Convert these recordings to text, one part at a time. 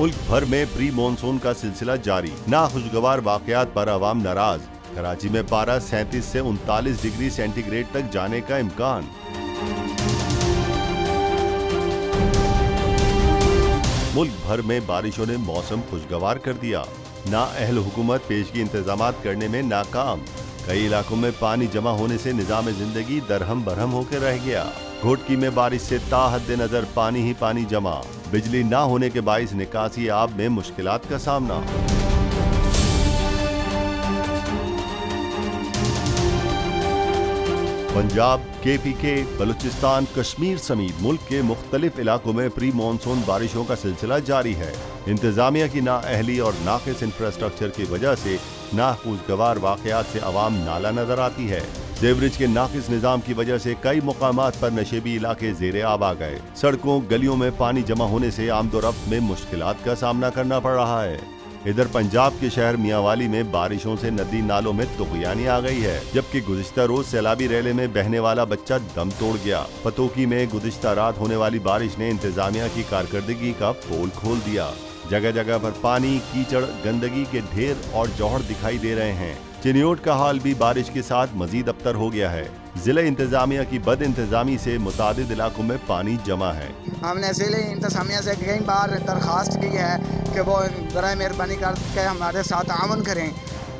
मुल्क भर में प्री मानसून का सिलसिला जारी, नाखुशगवार वाकयात पर आवाम नाराज। कराची में पारा 37 से 39 डिग्री सेंटीग्रेड तक जाने का इम्कान। मुल्क भर में बारिशों ने मौसम खुशगवार कर दिया। नाअहल हुकूमत पेशगी इंतजामात करने में नाकाम। कई इलाकों में पानी जमा होने से निजाम जिंदगी दरहम बरहम होकर रह गया। घोटकी में बारिश से ताहद नजर पानी ही पानी जमा। बिजली ना होने के बाइस निकासी आब में मुश्किलात का सामना। पंजाब, KPK, बलूचिस्तान, कश्मीर समेत मुल्क के मुख्तलिफ इलाकों में प्री मानसून बारिशों का सिलसिला जारी है। इंतजामिया की नाअहली और नाकिस इंफ्रास्ट्रक्चर की वजह से नाखुशगवार वाकयात से आवाम नाला नजर आती है। सेवरेज के नाकिस निजाम की वजह से कई मुकामात पर नशेबी इलाके जेरे आब आ गए। सड़कों गलियों में पानी जमा होने से आमदोरफ्त में मुश्किलात का सामना करना पड़ रहा है। इधर पंजाब के शहर मियांवाली में बारिशों से नदी नालों में तुगयानी आ गई है, जबकि गुज़िश्ता रोज सैलाबी रैले में बहने वाला बच्चा दम तोड़ गया। पतोकी में गुज़िश्ता रात होने वाली बारिश ने इंतजामिया की कारकर्दगी का पोल खोल दिया। जगह जगह पर पानी, कीचड़, गंदगी के ढेर और जौहर दिखाई दे रहे हैं। चिन्योट का हाल भी बारिश के साथ मजीद अबतर हो गया है। जिला इंतजामिया की बद इंतजामी से मुतादिद इलाकों में पानी जमा है। हमने जिले इंतजामिया से कई बार दरखास्त की है कि वो बराए मेहरबानी करके हमारे साथ आमन करें,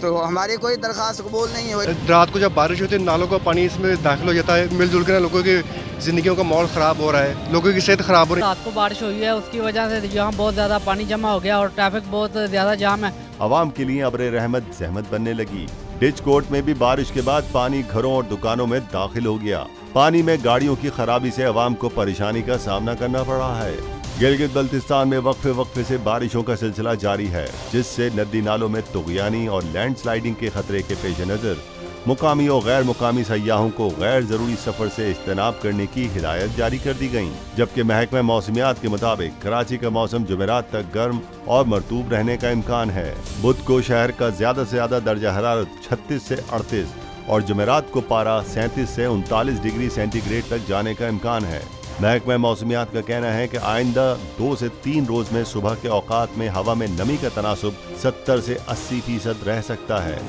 तो हमारी कोई दरखास्त कबूल नहीं हुई। रात को जब बारिश होती है नालों का पानी इसमें दाखिल हो जाता है, मिलजुल कर लोगों की जिंदगियों का माहौल खराब हो रहा है, लोगों की सेहत खराब हो रही है। रात को बारिश हुई है, उसकी वजह से यहाँ बहुत ज्यादा पानी जमा हो गया और ट्रैफिक बहुत ज्यादा जाम है। आवाम के लिए अब्र रहमत जहमत बनने लगी। डिच कोर्ट में भी बारिश के बाद पानी घरों और दुकानों में दाखिल हो गया। पानी में गाड़ियों की खराबी से आवाम को परेशानी का सामना करना पड़ रहा है। गिलगित बल्तिस्तान में वक्फे से बारिशों का सिलसिला जारी है, जिससे नदी नालों में तुगयानी और लैंडस्लाइडिंग के खतरे के पेश नजर मुकामी और गैर मुकामी सयाहों को गैर जरूरी सफर से इज्तनाब करने की हिदायत जारी कर दी गई। जबकि महकमा मौसमियात के मुताबिक कराची का मौसम जुमेरात तक गर्म और मरतूब रहने का इम्कान है। बुध को शहर का ज्यादा से ज्यादा दर्जा हरारत 36 से 38 और जुमेरात को पारा 37 से 39 डिग्री सेंटीग्रेड तक जाने का इम्कान है। महकमा मौसमियात का कहना है कि आइंदा 2 से 3 रोज में सुबह के औकात में हवा में नमी का तनासुब 70 से 80% रह सकता है।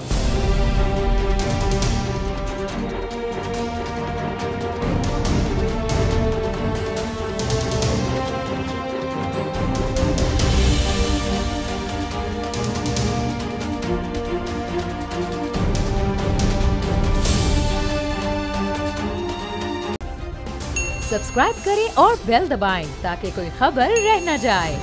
सब्सक्राइब करें और बेल दबाएं ताकि कोई खबर रह न जाए।